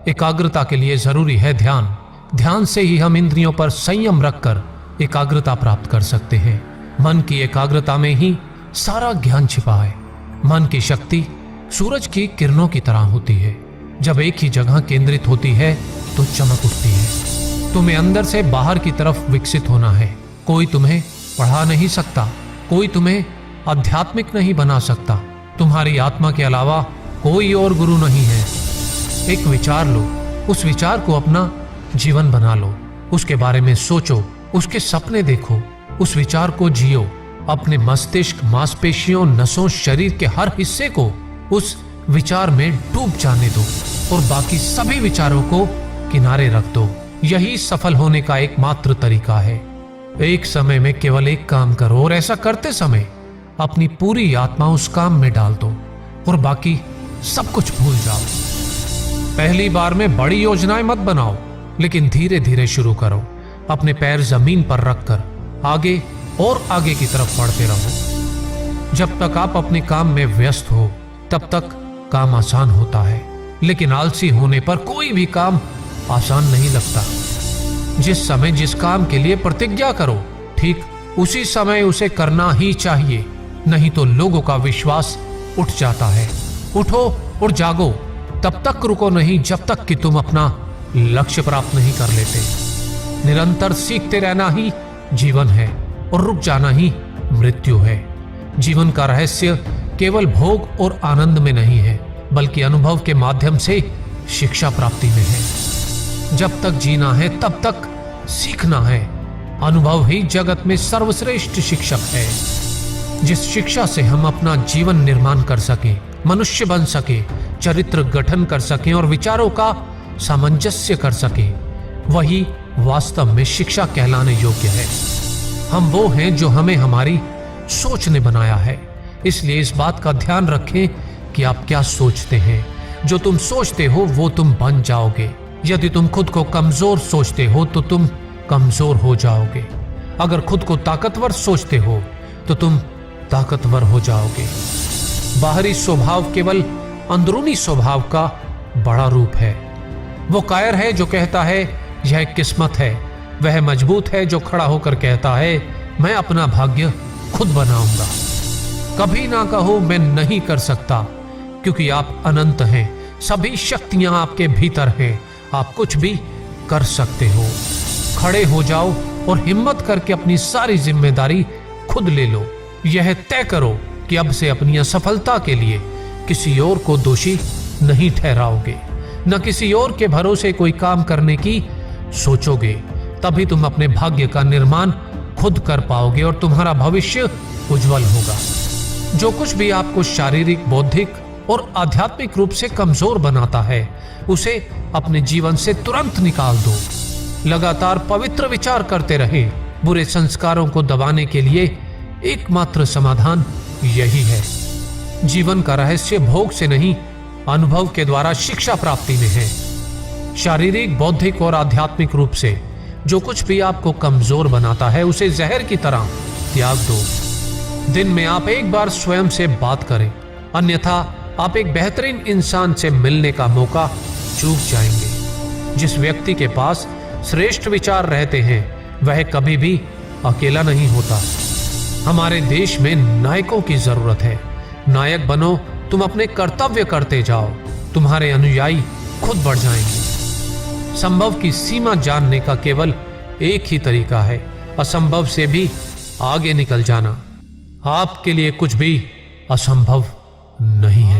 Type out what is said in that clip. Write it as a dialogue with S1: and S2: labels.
S1: एकाग्रता के लिए जरूरी है ध्यान। ध्यान से ही हम इंद्रियों पर संयम रखकर एकाग्रता प्राप्त कर सकते हैं। मन की एकाग्रता में ही सारा ज्ञान छिपा है। मन की शक्ति सूरज की किरणों की तरह होती है। जब एक ही जगह केंद्रित होती है तो चमक उठती है। तुम्हें अंदर से बाहर की तरफ विकसित होना है। कोई तुम्हें पढ़ा नहीं सकता, कोई तुम्हें आध्यात्मिक नहीं बना सकता। तुम्हारी आत्मा के अलावा कोई और गुरु नहीं है। एक विचार लो, उस विचार को अपना जीवन बना लो, उसके बारे में सोचो, उसके सपने देखो, उस विचार को जियो। अपने मस्तिष्क, मांसपेशियों, नसों, शरीर के हर हिस्से को उस विचार में डूब जाने दो और बाकी सभी विचारों को किनारे रख दो। यही सफल होने का एकमात्र तरीका है। एक समय में केवल एक काम करो और ऐसा करते समय अपनी पूरी आत्मा उस काम में डाल दो और बाकी सब कुछ भूल जाओ। पहली बार में बड़ी योजनाएं मत बनाओ, लेकिन धीरे धीरे शुरू करो। अपने पैर जमीन पर रखकर आगे और आगे की तरफ बढ़ते रहो। जब तक आप अपने काम में व्यस्त हो तब तक काम आसान होता है, लेकिन आलसी होने पर कोई भी काम आसान नहीं लगता। जिस समय जिस काम के लिए प्रतिज्ञा करो, ठीक उसी समय उसे करना ही चाहिए, नहीं तो लोगों का विश्वास उठ जाता है। उठो और जागो, तब तक रुको नहीं जब तक कि तुम अपना लक्ष्य प्राप्त नहीं कर लेते। निरंतर सीखते रहना ही जीवन है और रुक जाना ही मृत्यु है। जीवन का रहस्य केवल भोग और आनंद में नहीं है, बल्कि अनुभव के माध्यम से शिक्षा प्राप्ति में है। जब तक जीना है तब तक सीखना है। अनुभव ही जगत में सर्वश्रेष्ठ शिक्षक है। जिस शिक्षा से हम अपना जीवन निर्माण कर सकें, मनुष्य बन सके, चरित्र गठन कर सकें और विचारों का सामंजस्य कर सकें, वही वास्तव में शिक्षा कहलाने योग्य है। हम वो हैं जो हमें हमारी सोच ने बनाया है। इसलिए इस बात का ध्यान रखें कि आप क्या सोचते हैं। जो तुम सोचते हो वो तुम बन जाओगे। यदि तुम खुद को कमजोर सोचते हो तो तुम कमजोर हो जाओगे। अगर खुद को ताकतवर सोचते हो तो तुम ताकतवर हो जाओगे। बाहरी स्वभाव केवल अंदरूनी स्वभाव का बड़ा रूप है। वो कायर है जो कहता है यह किस्मत है। वह मजबूत है जो खड़ा होकर कहता है मैं अपना भाग्य खुद बनाऊंगा। कभी ना कहो मैं नहीं कर सकता, क्योंकि आप अनंत हैं। सभी शक्तियां आपके भीतर हैं। आप कुछ भी कर सकते हो। खड़े हो जाओ और हिम्मत करके अपनी सारी जिम्मेदारी खुद ले लो। यह तय करो कि अब से अपनी असफलता के लिए किसी और को दोषी नहीं ठहराओगे, न किसी और के भरोसे कोई काम करने की सोचोगे। तभी तुम अपने भाग्य का निर्माण खुद कर पाओगे और तुम्हारा भविष्य उज्जवल होगा। जो कुछ भी आपको शारीरिक, बौद्धिक और आध्यात्मिक रूप से कमजोर बनाता है, उसे अपने जीवन से तुरंत निकाल दो। लगातार पवित्र विचार करते रहे। बुरे संस्कारों को दबाने के लिए एकमात्र समाधान यही है। जीवन का रहस्य भोग से नहीं, अनुभव के द्वारा शिक्षा प्राप्ति में है। शारीरिक, बौद्धिक और आध्यात्मिक रूप से जो कुछ भी आपको कमजोर बनाता है, उसे जहर की तरह त्याग दो। दिन में आप एक बार स्वयं से बात करें, अन्यथा आप एक बेहतरीन इंसान से मिलने का मौका चूक जाएंगे। जिस व्यक्ति के पास श्रेष्ठ विचार रहते हैं, वह कभी भी अकेला नहीं होता। हमारे देश में नायकों की जरूरत है। नायक बनो, तुम अपने कर्तव्य करते जाओ, तुम्हारे अनुयायी खुद बढ़ जाएंगे। संभव की सीमा जानने का केवल एक ही तरीका है, असंभव से भी आगे निकल जाना। आपके लिए कुछ भी असंभव नहीं है।